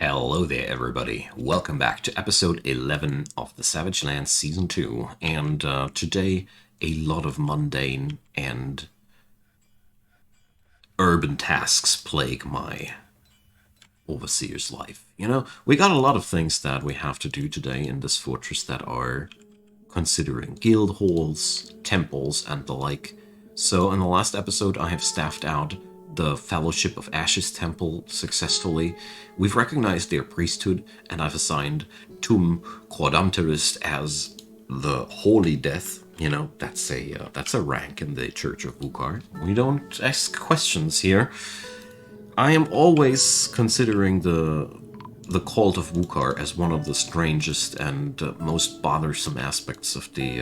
Hello there, everybody. Welcome back to episode 11 of the Savage Lands Season 2. And today, a lot of mundane and urban tasks plague my overseer's life. We got a lot of things that we have to do today in this fortress that are considering guild halls, temples, and the like. So, in the last episode, I have staffed out the Fellowship of Ashes temple successfully. We've recognized their priesthood, and I've assigned Tum Quadamterist as the Holy Death. That's a rank in the Church of Vukar. We don't ask questions here. I am always considering the cult of Vukar as one of the strangest and most bothersome aspects of the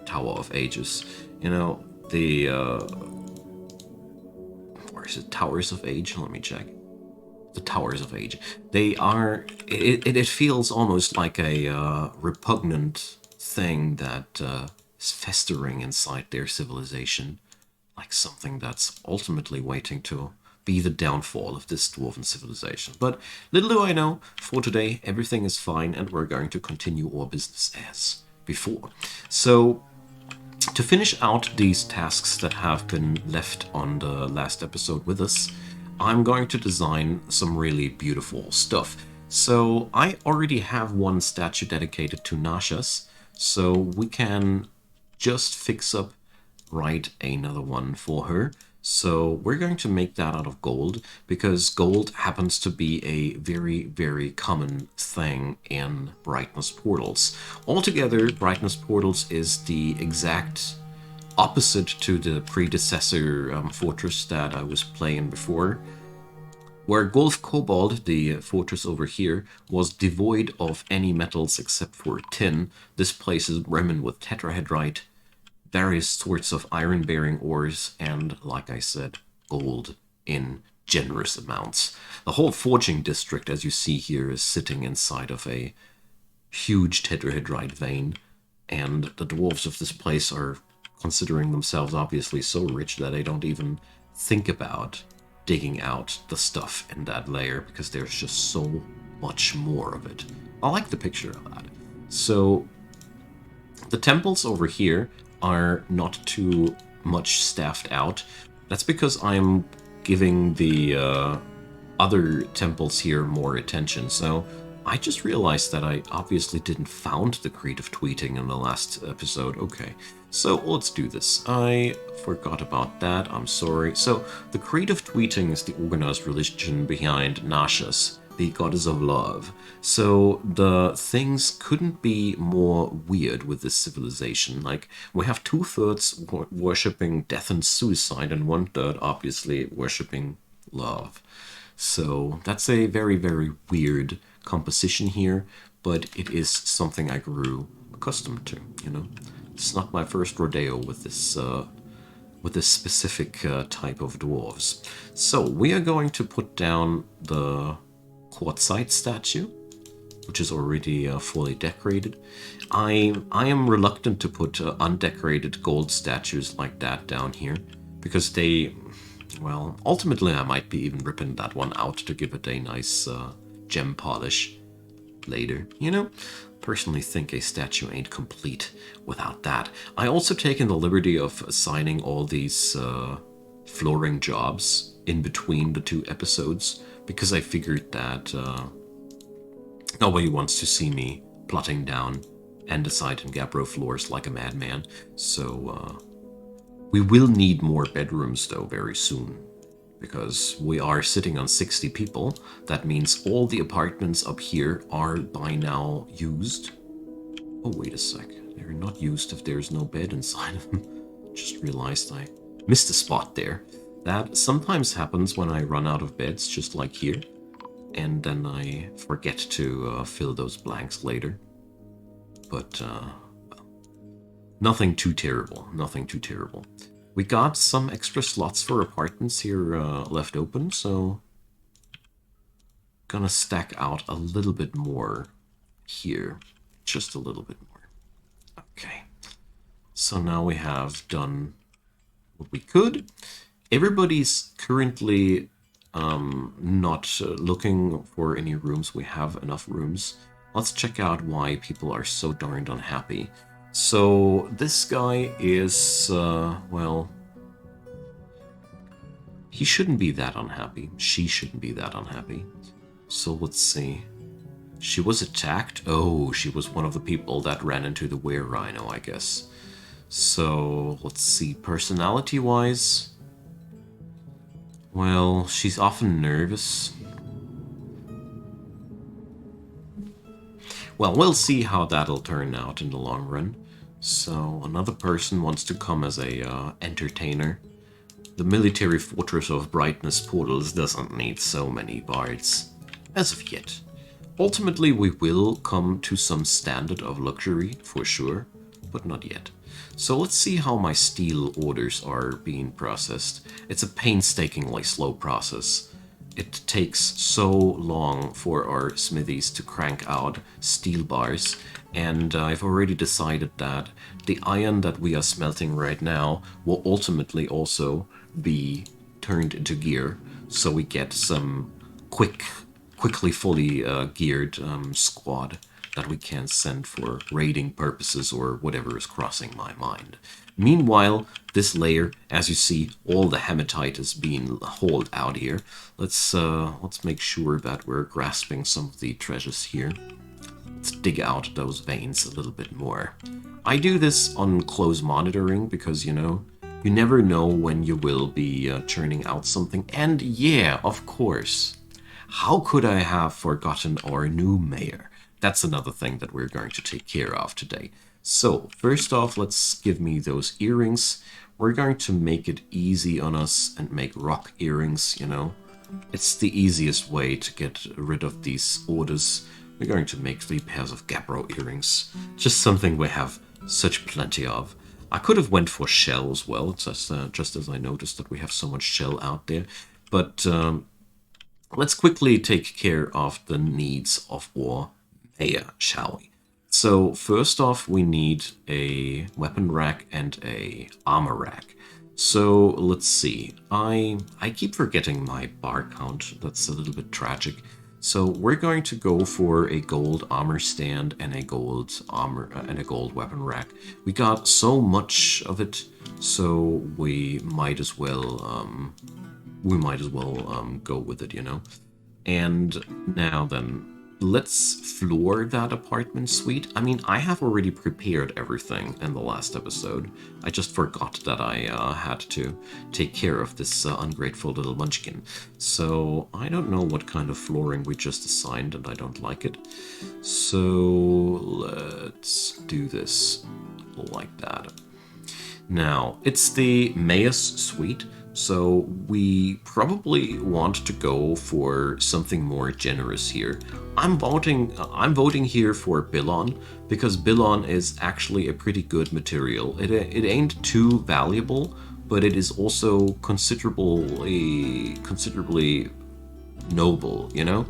Tower of Ages. Or is it Towers of Age? Let me check. The Towers of Age. They are. It feels almost like a repugnant thing that is festering inside their civilization, like something that's ultimately waiting to be the downfall of this dwarven civilization. But little do I know, for today everything is fine and we're going to continue our business as before. So, to finish out these tasks that have been left on the last episode with us, I'm going to design some really beautiful stuff. So I already have one statue dedicated to Nashas, so we can just fix up, write another one for her. So we're going to make that out of gold, because gold happens to be a very, very common thing in brightness portals. Altogether, brightness portals is the exact opposite to the predecessor fortress that I was playing before, where Gulf Cobalt, the fortress over here, was devoid of any metals except for tin. This place is brimming with tetrahedrite, various sorts of iron-bearing ores, and, like I said, gold in generous amounts. The whole forging district, as you see here, is sitting inside of a huge tetrahedrite vein, and the dwarves of this place are considering themselves obviously so rich that they don't even think about digging out the stuff in that layer, because there's just so much more of it. I like the picture of that. So the temples over here are not too much staffed out. That's because I'm giving the other temples here more attention. So I just realized that I obviously didn't found the Creed of Tweeting in the last episode. Okay, so let's do this. I forgot about that, I'm sorry. So the Creed of Tweeting is the organized religion behind Nashas, the goddess of love. So the things couldn't be more weird with this civilization. Like, we have 2/3 worshipping death and suicide, and 1/3 obviously worshipping love. So that's a very, very weird composition here, but it is something I grew accustomed to. It's not my first rodeo with this specific type of dwarves. So we are going to put down the quartzite statue, which is already fully decorated. I am reluctant to put undecorated gold statues like that down here, because they, well, ultimately I might be even ripping that one out to give it a nice gem polish later. Personally think a statue ain't complete without that. I also taken the liberty of assigning all these flooring jobs in between the two episodes, because I figured that nobody wants to see me plotting down andesite and gabbro floors like a madman. So we will need more bedrooms though very soon, because we are sitting on 60 people. That means all the apartments up here are by now used. Oh, wait a sec. They're not used if there's no bed inside of them. Just realized I missed a spot there. That sometimes happens when I run out of beds, just like here, and then I forget to fill those blanks later. But nothing too terrible, nothing too terrible. We got some extra slots for apartments here left open, so gonna stack out a little bit more here. Just a little bit more. Okay. So now we have done what we could. Everybody's currently not looking for any rooms. We have enough rooms. Let's check out why people are so darned unhappy. So this guy is, well, he shouldn't be that unhappy. She shouldn't be that unhappy. So let's see. She was attacked? Oh, she was one of the people that ran into the were rhino, I guess. So let's see. Personality-wise, well, she's often nervous. Well, we'll see how that'll turn out in the long run. So another person wants to come as a entertainer. The military fortress of brightness portals doesn't need so many bards. As of yet. Ultimately, we will come to some standard of luxury, for sure, but not yet. So let's see how my steel orders are being processed. It's a painstakingly slow process. It takes so long for our smithies to crank out steel bars, and I've already decided that the iron that we are smelting right now will ultimately also be turned into gear, so we get some quickly fully geared squad that we can send for raiding purposes or whatever is crossing my mind. Meanwhile, this layer, as you see, all the hematite is being hauled out here. Let's make sure that we're grasping some of the treasures here. Let's dig out those veins a little bit more. I do this on close monitoring because, you know, you never know when you will be churning out something. And yeah, of course, how could I have forgotten our new mayor? That's another thing that we're going to take care of today. So, first off, let's give me those earrings. We're going to make it easy on us and make rock earrings, you know. It's the easiest way to get rid of these orders. We're going to make 3 pairs of gabbro earrings. Just something we have such plenty of. I could have went for shell as well, just as I noticed that we have so much shell out there. But let's quickly take care of the needs of our mayor, shall we? So first off, we need a weapon rack and a armor rack. So let's see. I keep forgetting my bar count. That's a little bit tragic. So we're going to go for a gold armor stand and a gold armor and a gold weapon rack. We got so much of it, so we might as well go with it, you know. And now then, let's floor that apartment suite. I mean, I have already prepared everything in the last episode. I just forgot that I had to take care of this ungrateful little munchkin. So I don't know what kind of flooring we just assigned, and I don't like it. So let's do this like that. Now, it's the mayor's suite. So we probably want to go for something more generous here. I'm voting here for Billon because Billon is actually a pretty good material. It ain't too valuable, but it is also considerably noble, you know?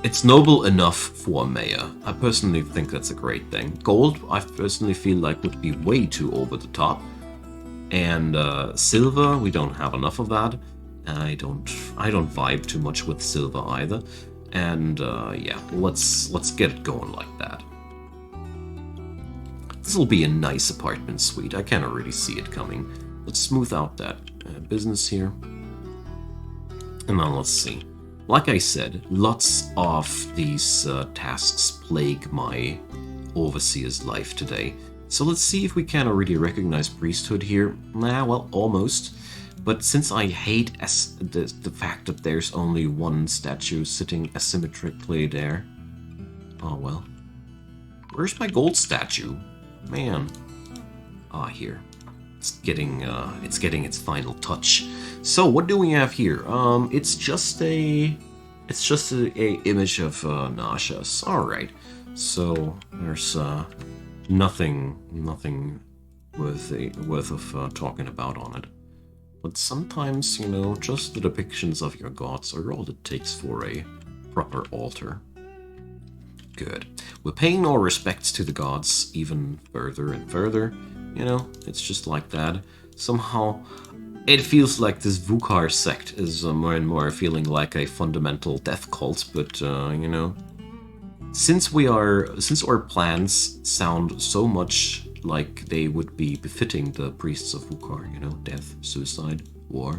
It's noble enough for a mayor. I personally think that's a great thing. Gold, I personally feel like would be way too over the top. And silver, we don't have enough of that. I don't vibe too much with silver either. And yeah, let's get it going like that. This will be a nice apartment suite. I can already see it coming. Let's smooth out that business here. And then let's see. Like I said, lots of these tasks plague my overseer's life today. So let's see if we can already recognize priesthood here. Nah, well, almost. But since I hate the fact that there's only one statue sitting asymmetrically there... Oh, well. Where's my gold statue? Man. Ah, here. It's getting its final touch. So, what do we have here? It's just a image of Nashas. Alright. So, there's... nothing worth of talking about on it. But sometimes, you know, just the depictions of your gods are all it takes for a proper altar. Good. We're paying our respects to the gods even further and further. You know, it's just like that. Somehow, It feels like this Vukar sect is more and more feeling like a fundamental death cult, but you know, since our plans sound so much like they would be befitting the priests of Vukar, you know, death, suicide, war,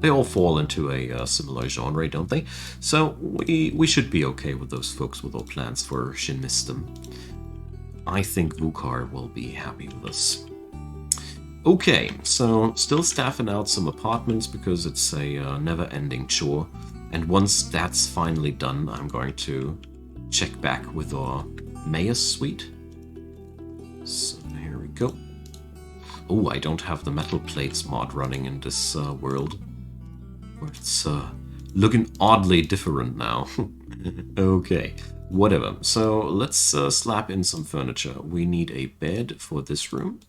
they all fall into a similar genre, don't they? So we should be okay with those folks with our plans for Shinmistum. I think Vukar will be happy with us. Okay, so still staffing out some apartments because it's a never-ending chore. And once that's finally done, I'm going to check back with our mayor's suite. So here we go. Oh, I don't have the metal plates mod running in this world. It's looking oddly different now. Okay, whatever. So let's slap in some furniture. We need a bed for this room.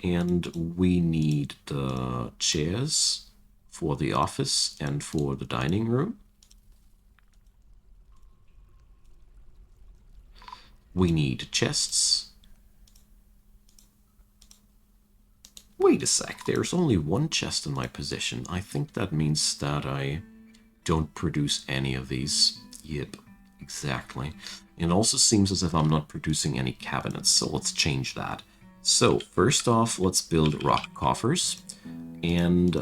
And we need the chairs for the office and for the dining room. We need chests. Wait a sec, there's only one chest in my possession. I think that means that I don't produce any of these. Yep, exactly. It also seems as if I'm not producing any cabinets, so let's change that. So, first off, let's build rock coffers and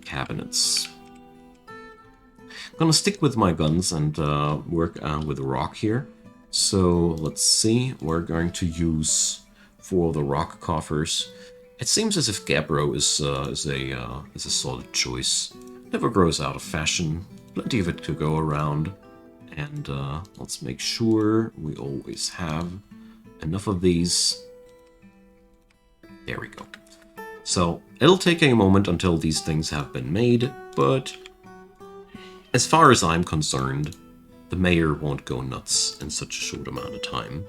cabinets. I'm gonna stick with my guns and work with rock here. So, let's see, we're going to use for the rock coffers. It seems as if Gabbro is a solid choice. Never grows out of fashion, plenty of it to go around. And let's make sure we always have enough of these. There we go. So it'll take a moment until these things have been made, but as far as I'm concerned, the mayor won't go nuts in such a short amount of time.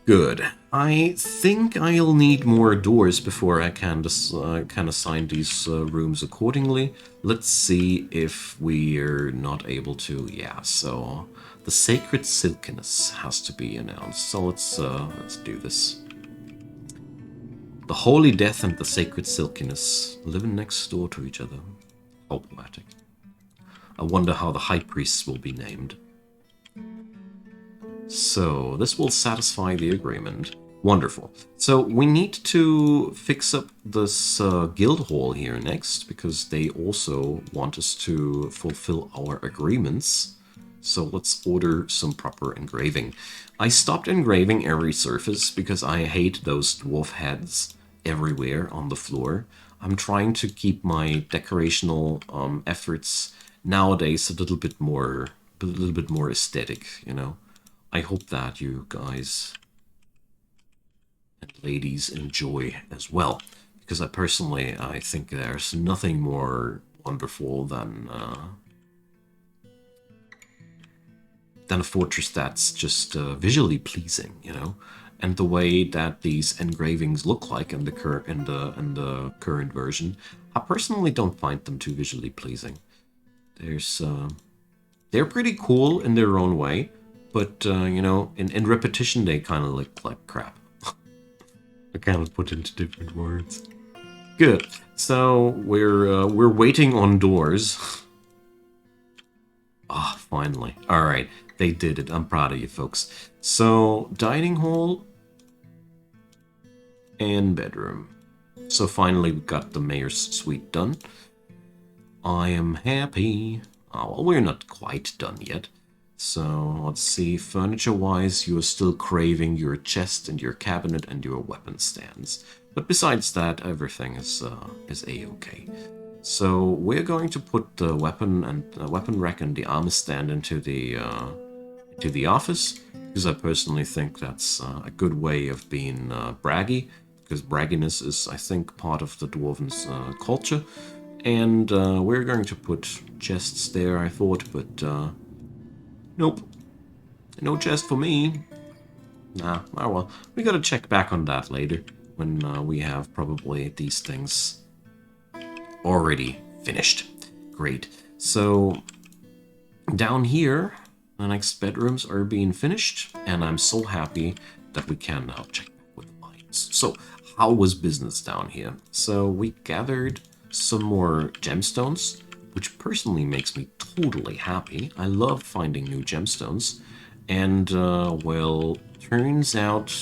Good. I think I'll need more doors before I can assign these rooms accordingly. Let's see if we're not able to. Yeah, so the sacred silkiness has to be announced. So let's do this. The holy death and the sacred silkiness living next door to each other. How poetic. I wonder how the high priests will be named. So, this will satisfy the agreement. Wonderful. So, we need to fix up this guild hall here next, because they also want us to fulfill our agreements. So, let's order some proper engraving. I stopped engraving every surface because I hate those dwarf heads everywhere on the floor. I'm trying to keep my decorational efforts nowadays a little bit more aesthetic, you know. I hope that you guys and ladies enjoy as well, because I think there's nothing more wonderful than a fortress that's just visually pleasing, you know, and the way that these engravings look like in the current version. I personally don't find them too visually pleasing. They're pretty cool in their own way, but you know, in repetition they kind of look like crap. I cannot put into different words. Good. So we're waiting on doors. Ah, finally. All right. They did it. I'm proud of you folks. So, dining hall and bedroom. So finally we got the mayor's suite done. I am happy. Oh, well, we're not quite done yet. So, let's see. Furniture-wise, you're still craving your chest and your cabinet and your weapon stands. But besides that, everything is A-okay. So, we're going to put the weapon rack and the armor stand into the office, because I personally think that's a good way of being braggy, because bragginess is, I think, part of the dwarven's culture. And we're going to put chests there, I thought, but nope. No chest for me. Nah, oh well. We gotta check back on that later, when we have probably these things already finished. Great. So, down here, the next bedrooms are being finished, and I'm so happy that we can now check back with the mines. So, how was business down here? So, we gathered some more gemstones, which personally makes me totally happy. I love finding new gemstones. And, well, turns out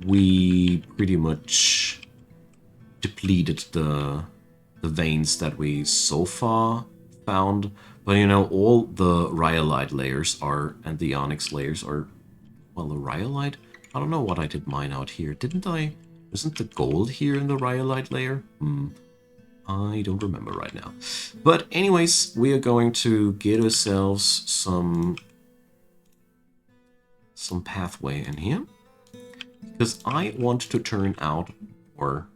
we pretty much depleted the veins that we so far found. But, you know, all the rhyolite layers are, and the onyx layers are, well, the rhyolite? I don't know what I did mine out here. Didn't I? Isn't the gold here in the rhyolite layer? I don't remember right now. But anyways, we are going to get ourselves some pathway in here. Because I want to turn out more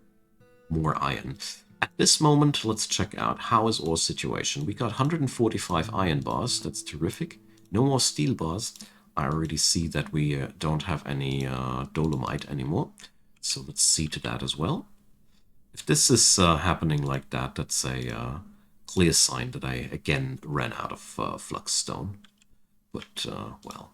iron. At this moment, let's check out how is our situation. We got 145 iron bars. That's terrific. No more steel bars. I already see that we don't have any dolomite anymore. So let's see to that as well. If this is happening like that, that's a clear sign that I again ran out of flux stone. But, well.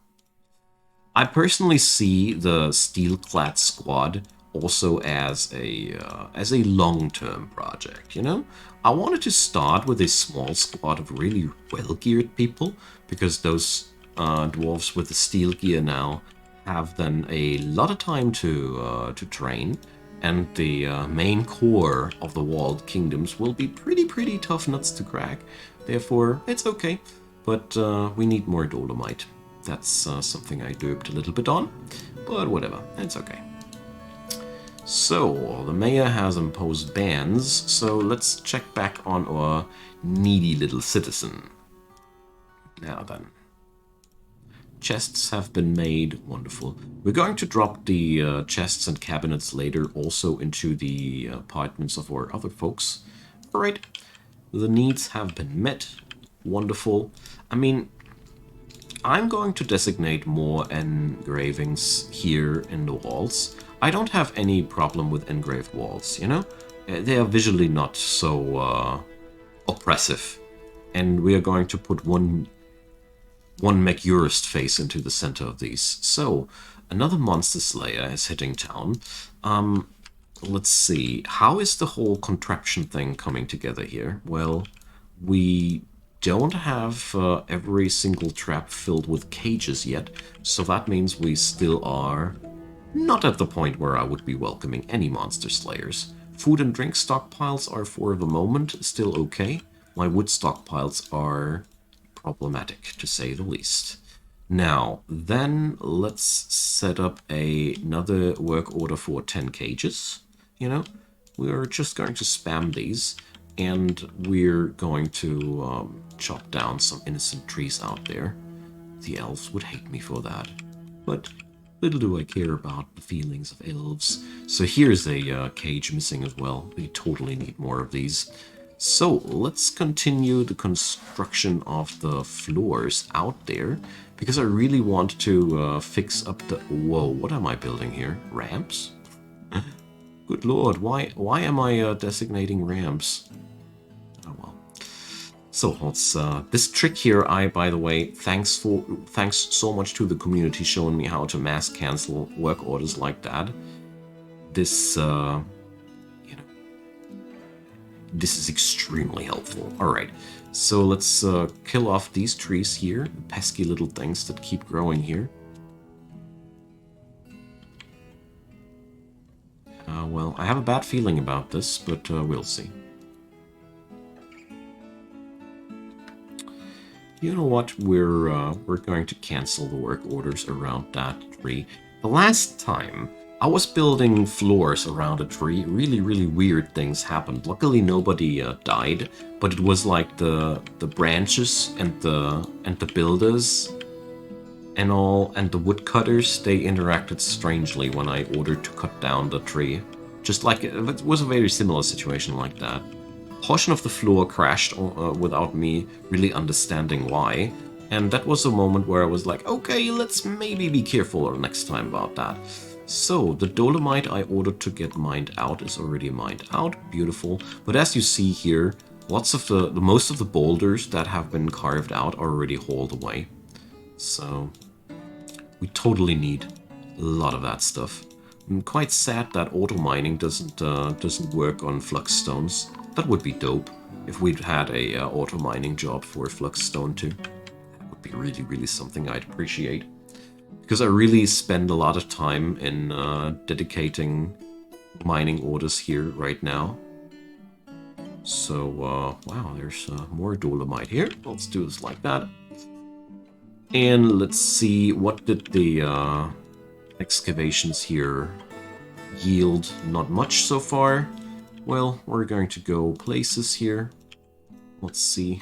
I personally see the steel-clad squad also as a long-term project, you know? I wanted to start with a small squad of really well-geared people, because those dwarves with the steel gear now have then a lot of time to train, and the main core of the walled kingdoms will be pretty tough nuts to crack. Therefore, it's okay, but we need more dolomite. That's something I doped a little bit on, but whatever, it's okay. So, the mayor has imposed bans, so let's check back on our needy little citizen. Now then. Chests have been made, wonderful. We're going to drop the chests and cabinets later also into the apartments of our other folks. Alright, the needs have been met, wonderful. I mean, I'm going to designate more engravings here in the walls. I don't have any problem with engraved walls, you know? They are visually not so oppressive. And we are going to put one Megurist face into the center of these. So, another Monster Slayer is hitting town. Let's see. How is the whole contraption thing coming together here? Well, we don't have every single trap filled with cages yet, so that means we still are not at the point where I would be welcoming any Monster Slayers. Food and drink stockpiles are for the moment still okay. My wood stockpiles are problematic, to say the least. Now, then let's set up another work order for 10 cages. You know, we're just going to spam these, and we're going to chop down some innocent trees out there. The elves would hate me for that, but little do I care about the feelings of elves. So here's a cage missing as well. We totally need more of these. So let's continue the construction of the floors out there, because I really want to fix up the... Whoa, what am I building here? Ramps? Good lord, why am I designating ramps? Oh well. So let's this trick here, by the way, thanks so much to the community showing me how to mass cancel work orders like that. This this is extremely helpful. Alright, so let's kill off these trees here, the pesky little things that keep growing here. Well, I have a bad feeling about this, but we'll see. You know what? We're going to cancel the work orders around that tree. The last time I was building floors around a tree, really weird things happened. Luckily, nobody died, but it was like the branches and the builders and all, and the woodcutters, they interacted strangely when I ordered to cut down the tree. Just like it was a very similar situation like that. Portion of the floor crashed without me really understanding why, and that was a moment where I was like, okay, let's maybe be careful next time about that. So, the dolomite I ordered to get mined out is already mined out, beautiful. But as you see here, lots of most of the boulders that have been carved out are already hauled away. So, we totally need a lot of that stuff. I'm quite sad that auto mining doesn't work on flux stones. That would be dope if we'd had a auto mining job for Fluxstone too. That would be really, really something I'd appreciate. Because I really spend a lot of time in dedicating mining orders here right now. So, wow, there's more dolomite here. Let's do this like that. And let's see, what did the excavations here yield? Not much so far. Well, we're going to go places here. Let's see.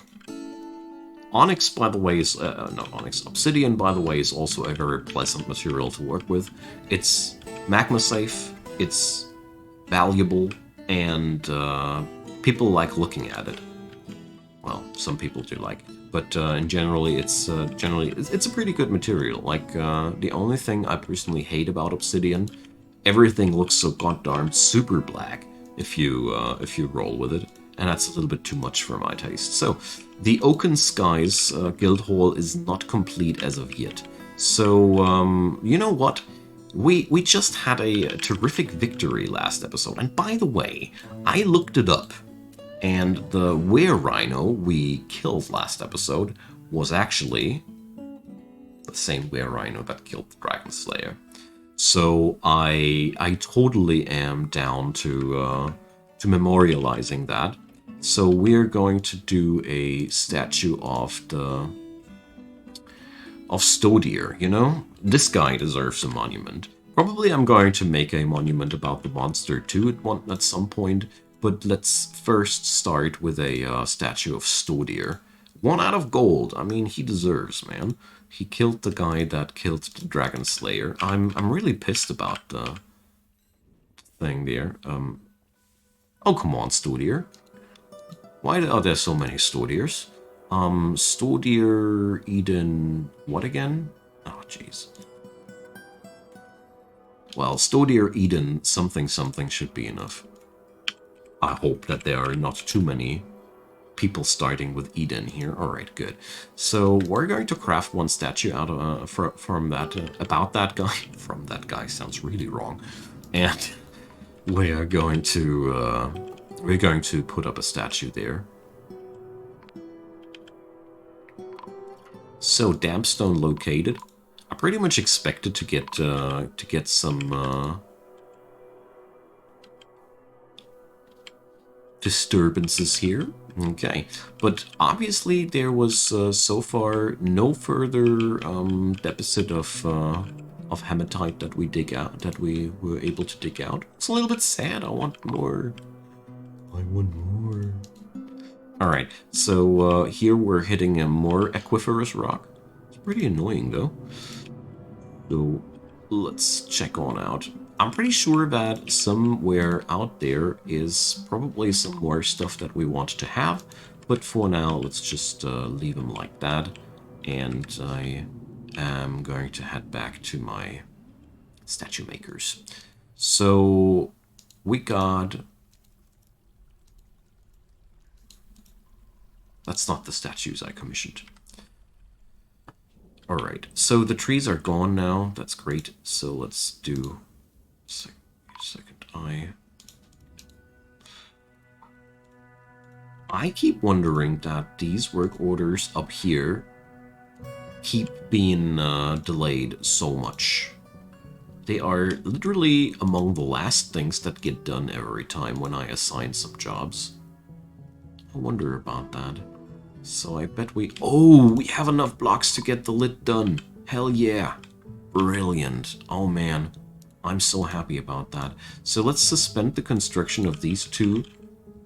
Onyx, by the way, is... not Onyx. Obsidian, by the way, is also a very pleasant material to work with. It's magma safe, it's valuable, and people like looking at it. Well, some people do like it. But in generally, it's a pretty good material. Like, the only thing I personally hate about Obsidian, everything looks so goddamn super black if you roll with it, and that's a little bit too much for my taste. So, the Oaken Skies Guild Hall is not complete as of yet. So, you know what? We just had a terrific victory last episode, and by the way, I looked it up. And the were rhino we killed last episode was actually the same were rhino that killed the Dragon Slayer. So I totally am down to memorializing that. So we're going to do a statue of Stodier, you know? This guy deserves a monument. Probably I'm going to make a monument about the monster too at some point. But let's first start with a statue of Stodier. 1 out of gold. I mean, he deserves, man. He killed the guy that killed the Dragon Slayer. I'm really pissed about the thing there. Oh, come on, Stodier. Why are there so many Stodiers? Stodier, Eden... What again? Oh, jeez. Well, Stodier, Eden, something should be enough. I hope that there are not too many people starting with Eden here. Alright, good. So we're going to craft one statue out of, from that, about that guy. From that guy sounds really wrong. And we're going to put up a statue there. So Dampstone located. I pretty much expected to get some disturbances here. Okay, but obviously there was so far no further deficit of hematite that we were able to dig out. It's a little bit sad. I want more. I want more. All right, so here we're hitting a more aquiferous rock. It's pretty annoying though. So let's check on out. I'm pretty sure that somewhere out there is probably some more stuff that we want to have, but for now, let's just leave them like that, and I am going to head back to my statue makers. So we got... That's not the statues I commissioned. Alright, so the trees are gone now, that's great, so let's do... Second eye. I keep wondering that these work orders up here keep being delayed so much. They are literally among the last things that get done every time when I assign some jobs. I wonder about that. So I bet we... Oh, we have enough blocks to get the lit done. Hell yeah. Brilliant. Oh man. I'm so happy about that. So let's suspend the construction of these two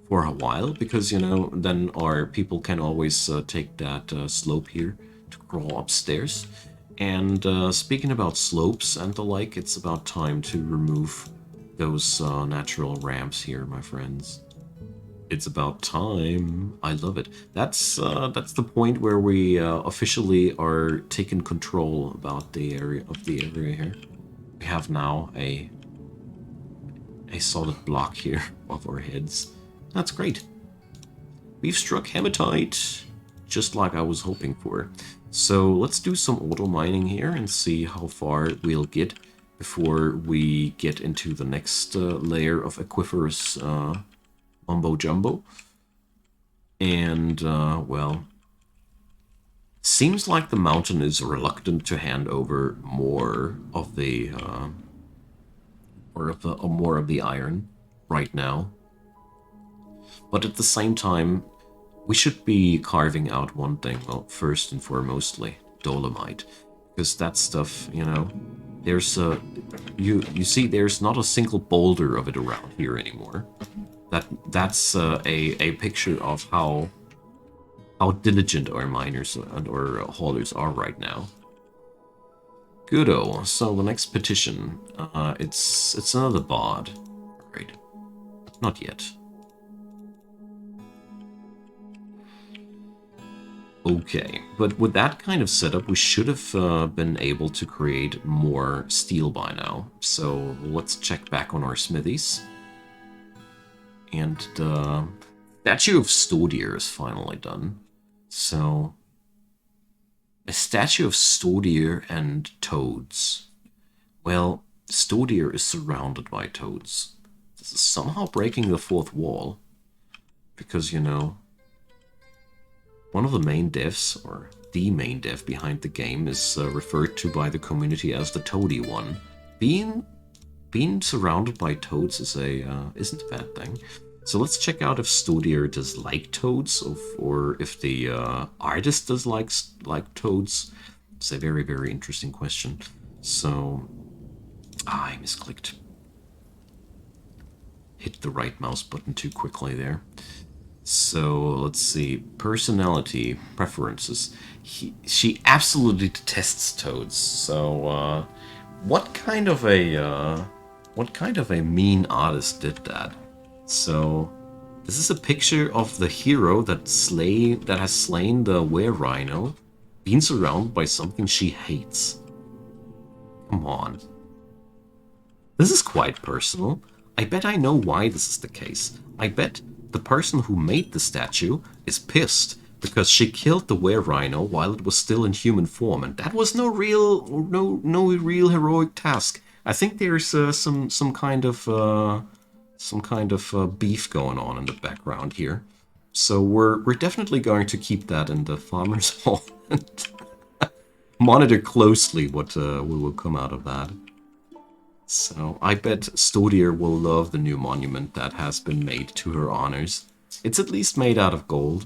for a while, because, you know, then our people can always take that slope here to crawl upstairs. And speaking about slopes and the like, it's about time to remove those natural ramps here, my friends. It's about time. I love it. That's the point where we officially are taking control about the area here. We have now a solid block here above our heads. That's great. We've struck hematite, just like I was hoping for. So let's do some auto mining here and see how far we'll get before we get into the next layer of aquiferous mumbo jumbo. And, well, seems like the mountain is reluctant to hand over more of the more of the iron right now. But at the same time, we should be carving out one thing. Well, first and foremostly, dolomite, because that stuff, you know, there's you see, there's not a single boulder of it around here anymore. That's a picture of how diligent our miners and our haulers are right now. Goodo. So the next petition, it's another bod. Right. Not yet. Okay, but with that kind of setup, we should have been able to create more steel by now. So let's check back on our smithies. And the statue of Stodier is finally done. So, a statue of Stodier and toads. Well, Stodier is surrounded by toads. This is somehow breaking the fourth wall. Because, you know, one of the main devs, or the main dev behind the game, is referred to by the community as the Toady One. Being surrounded by toads is isn't a bad thing. So let's check out if Stodier does like toads, or if the artist does like toads. It's a very, very interesting question. So, I misclicked. Hit the right mouse button too quickly there. So let's see, personality, preferences. She absolutely detests toads. So what kind of a mean artist did that? So this is a picture of the hero that has slain the were-rhino, being surrounded by something she hates. Come on. This is quite personal. I bet I know why this is the case. I bet the person who made the statue is pissed because she killed the were-rhino while it was still in human form, and that was no real heroic task. I think there's some kind of beef going on in the background here. So we're definitely going to keep that in the farmer's hall and monitor closely what will come out of that. So I bet Stodier will love the new monument that has been made to her honors. It's at least made out of gold.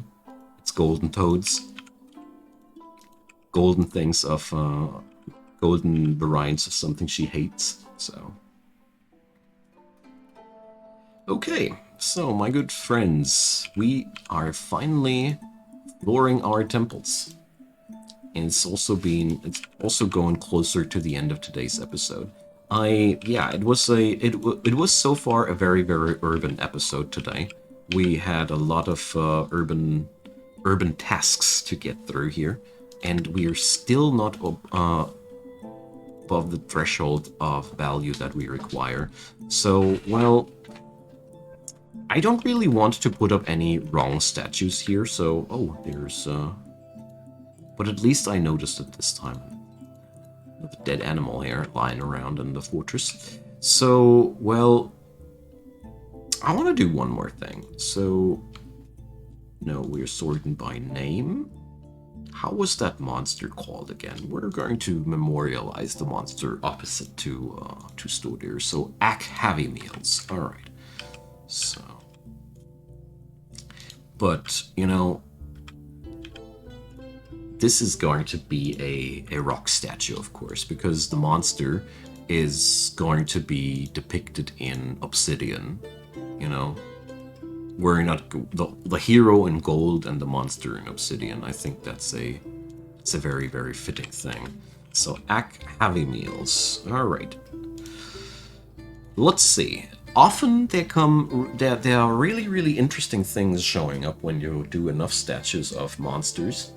It's golden toads. Golden things of golden variants of something she hates. So okay, so my good friends, we are finally flooring our temples. And it's also going closer to the end of today's episode. It was so far a very, very urban episode today. We had a lot of urban tasks to get through here, and we are still not above the threshold of value that we require. So, well, I don't really want to put up any wrong statues here, so... Oh, there's... But at least I noticed it this time. The dead animal here lying around in the fortress. So, well... I want to do one more thing. So... No, we're sorting by name. How was that monster called again? We're going to memorialize the monster opposite to Stodier. So, Heavy Meals. Alright. So... But, you know, this is going to be a rock statue, of course, because the monster is going to be depicted in obsidian, you know. We're not the hero in gold and the monster in obsidian. I think it's a very, very fitting thing. So, Heavy Meals. All right. Let's see. Often there are really, really interesting things showing up when you do enough statues of monsters,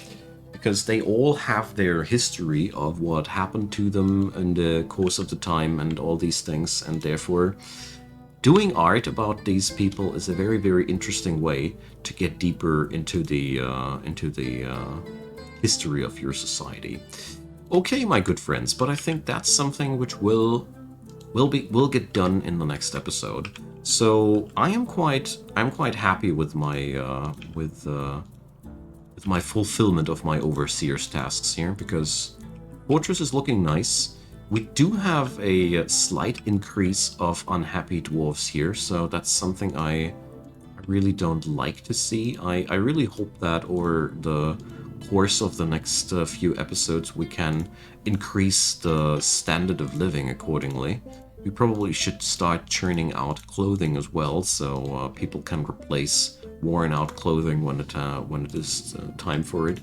because they all have their history of what happened to them in the course of the time and all these things, and therefore doing art about these people is a very, very interesting way to get deeper into the history of your society. Okay, my good friends, but I think that's something which will will get done in the next episode. So I'm quite happy with my fulfillment of my overseer's tasks here, because Fortress is looking nice. We do have a slight increase of unhappy dwarves here, so that's something I really don't like to see. I really hope that over the course of the next few episodes we can increase the standard of living accordingly. We probably should start churning out clothing as well, so people can replace worn out clothing when it is time for it.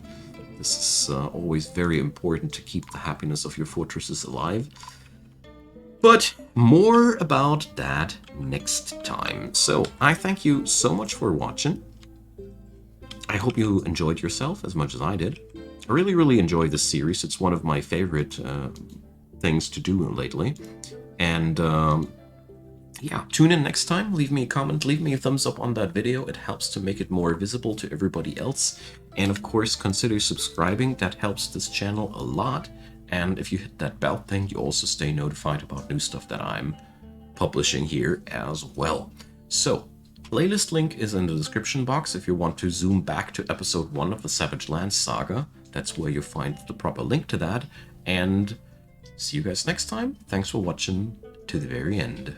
This is always very important to keep the happiness of your fortresses alive. But more about that next time. So I thank you so much for watching. I hope you enjoyed yourself as much as I did. I really enjoy this series. It's one of my favorite things to do lately. And yeah, tune in next time. Leave me a comment, leave me a thumbs up on that video. It helps to make it more visible to everybody else. And of course, consider subscribing. That helps this channel a lot. And if you hit that bell thing, you also stay notified about new stuff that I'm publishing here as well. So, playlist link is in the description box if you want to zoom back to episode 1 of the Savage Lands saga. That's where you find the proper link to that. And see you guys next time. Thanks for watching to the very end.